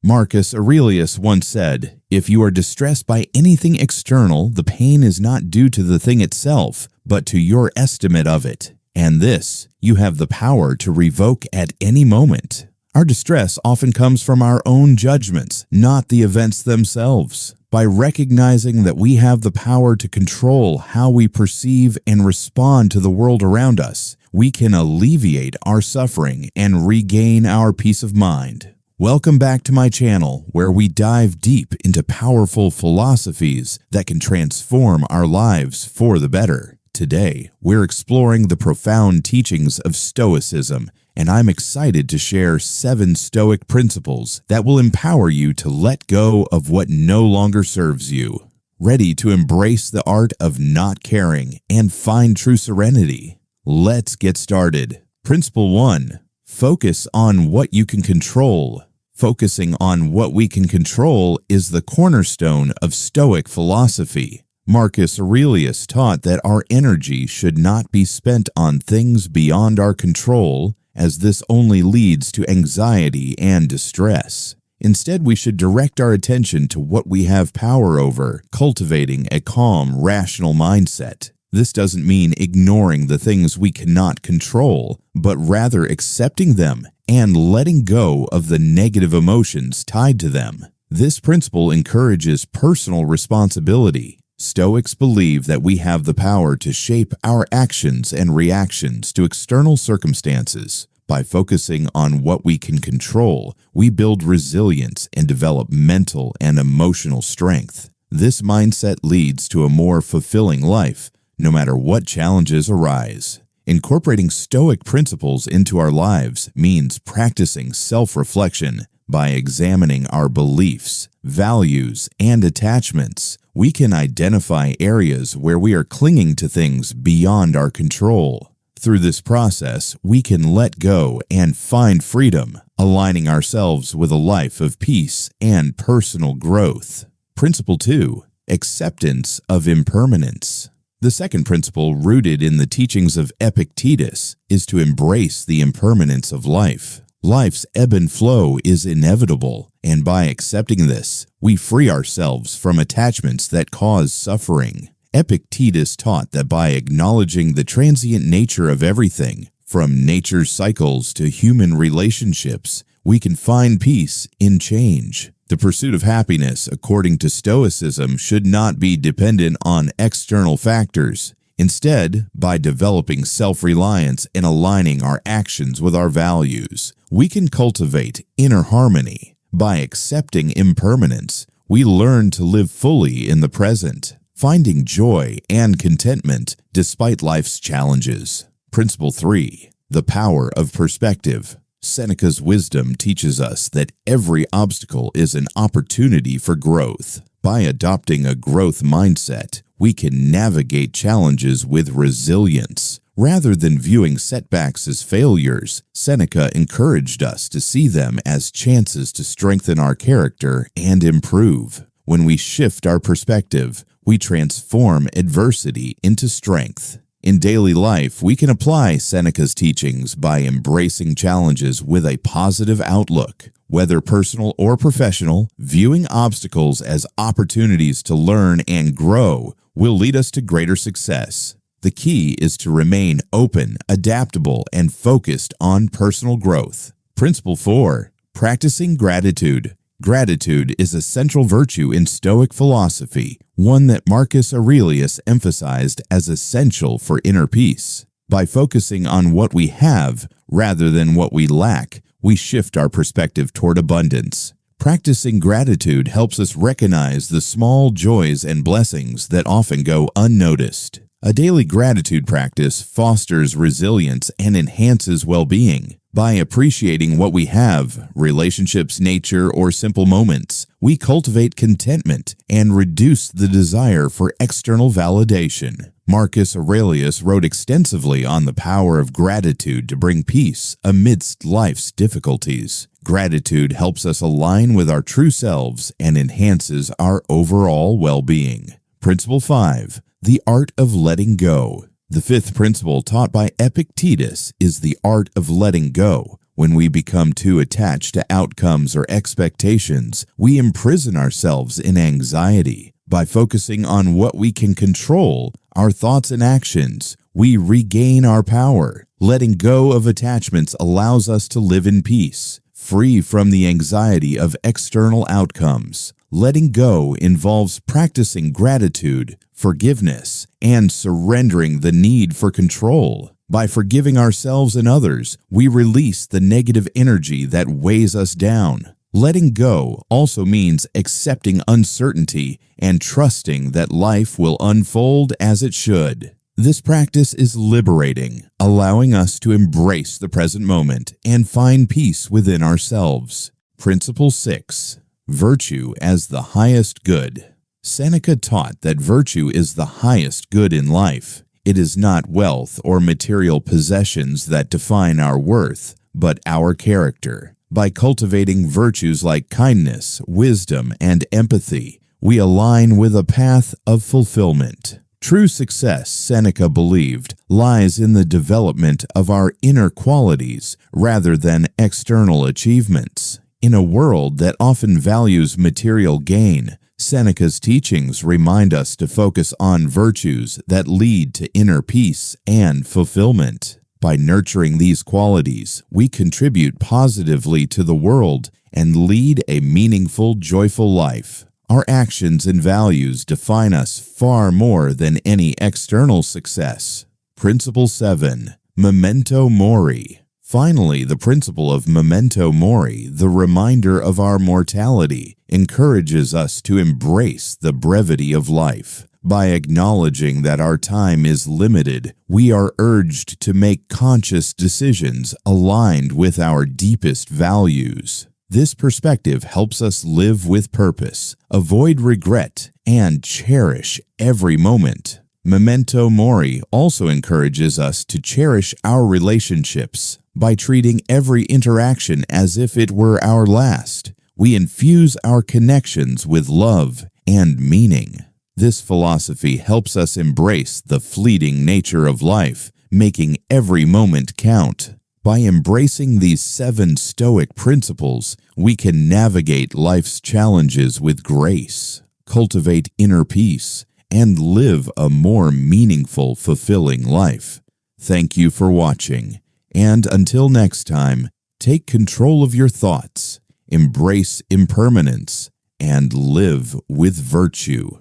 Marcus Aurelius once said, "If you are distressed by anything external, the pain is not due to the thing itself, but to your estimate of it. And this you have the power to revoke at any moment." Our distress often comes from our own judgments, not the events themselves. By recognizing that we have the power to control how we perceive and respond to the world around us, we can alleviate our suffering and regain our peace of mind. Welcome back to my channel, where we dive deep into powerful philosophies that can transform our lives for the better. Today, we're exploring the profound teachings of Stoicism, and I'm excited to share 7 Stoic principles that will empower you to let go of what no longer serves you. Ready to embrace the art of not caring and find true serenity? Let's get started. Principle 1. Focus on what you can control. Focusing on what we can control is the cornerstone of Stoic philosophy. Marcus Aurelius taught that our energy should not be spent on things beyond our control, as this only leads to anxiety and distress. Instead, we should direct our attention to what we have power over, cultivating a calm, rational mindset. This doesn't mean ignoring the things we cannot control, but rather accepting them and letting go of the negative emotions tied to them. This principle encourages personal responsibility. Stoics believe that we have the power to shape our actions and reactions to external circumstances. By focusing on what we can control, we build resilience and develop mental and emotional strength. This mindset leads to a more fulfilling life, no matter what challenges arise. Incorporating Stoic principles into our lives means practicing self-reflection. By examining our beliefs, values, and attachments, we can identify areas where we are clinging to things beyond our control. Through this process, we can let go and find freedom, aligning ourselves with a life of peace and personal growth. Principle 2. Acceptance of impermanence. The second principle, rooted in the teachings of Epictetus, is to embrace the impermanence of life. Life's ebb and flow is inevitable, and by accepting this, we free ourselves from attachments that cause suffering. Epictetus taught that by acknowledging the transient nature of everything, from nature's cycles to human relationships, we can find peace in change. The pursuit of happiness, according to Stoicism, should not be dependent on external factors. Instead, by developing self-reliance and aligning our actions with our values, we can cultivate inner harmony. By accepting impermanence, we learn to live fully in the present, finding joy and contentment despite life's challenges. Principle 3. The power of perspective. Seneca's wisdom teaches us that every obstacle is an opportunity for growth. By adopting a growth mindset, we can navigate challenges with resilience. Rather than viewing setbacks as failures, Seneca encouraged us to see them as chances to strengthen our character and improve. When we shift our perspective, we transform adversity into strength. In daily life, we can apply Seneca's teachings by embracing challenges with a positive outlook. Whether personal or professional, viewing obstacles as opportunities to learn and grow will lead us to greater success. The key is to remain open, adaptable, and focused on personal growth. Principle 4. Practicing gratitude. Gratitude is a central virtue in Stoic philosophy, one that Marcus Aurelius emphasized as essential for inner peace. By focusing on what we have rather than what we lack, we shift our perspective toward abundance. Practicing gratitude helps us recognize the small joys and blessings that often go unnoticed. A daily gratitude practice fosters resilience and enhances well-being. By appreciating what we have, relationships, nature, or simple moments, we cultivate contentment and reduce the desire for external validation. Marcus Aurelius wrote extensively on the power of gratitude to bring peace amidst life's difficulties. Gratitude helps us align with our true selves and enhances our overall well-being. Principle 5. The art of letting go. The fifth principle taught by Epictetus is the art of letting go, When we become too attached to outcomes or expectations, we imprison ourselves in anxiety. By focusing on what we can control, our thoughts and actions, we regain our power. Letting go of attachments allows us to live in peace, free from the anxiety of external outcomes. Letting go involves practicing gratitude, forgiveness, and surrendering the need for control. By forgiving ourselves and others, we release the negative energy that weighs us down. Letting go also means accepting uncertainty and trusting that life will unfold as it should. This practice is liberating, allowing us to embrace the present moment and find peace within ourselves. Principle 6. Virtue as the highest good. Seneca taught that virtue is the highest good in life. It is not wealth or material possessions that define our worth, but our character. By cultivating virtues like kindness, wisdom, and empathy, we align with a path of fulfillment. True success, Seneca believed, lies in the development of our inner qualities rather than external achievements. In a world that often values material gain, Seneca's teachings remind us to focus on virtues that lead to inner peace and fulfillment. By nurturing these qualities, we contribute positively to the world and lead a meaningful, joyful life. Our actions and values define us far more than any external success. Principle 7. Memento Mori. Finally, the principle of memento mori, the reminder of our mortality, encourages us to embrace the brevity of life. By acknowledging that our time is limited, we are urged to make conscious decisions aligned with our deepest values. This perspective helps us live with purpose, avoid regret, and cherish every moment. Memento mori also encourages us to cherish our relationships. By treating every interaction as if it were our last, we infuse our connections with love and meaning. This philosophy helps us embrace the fleeting nature of life, making every moment count. By embracing these 7 Stoic principles, we can navigate life's challenges with grace, cultivate inner peace, and live a more meaningful, fulfilling life. Thank you for watching. And until next time, take control of your thoughts, embrace impermanence, and live with virtue.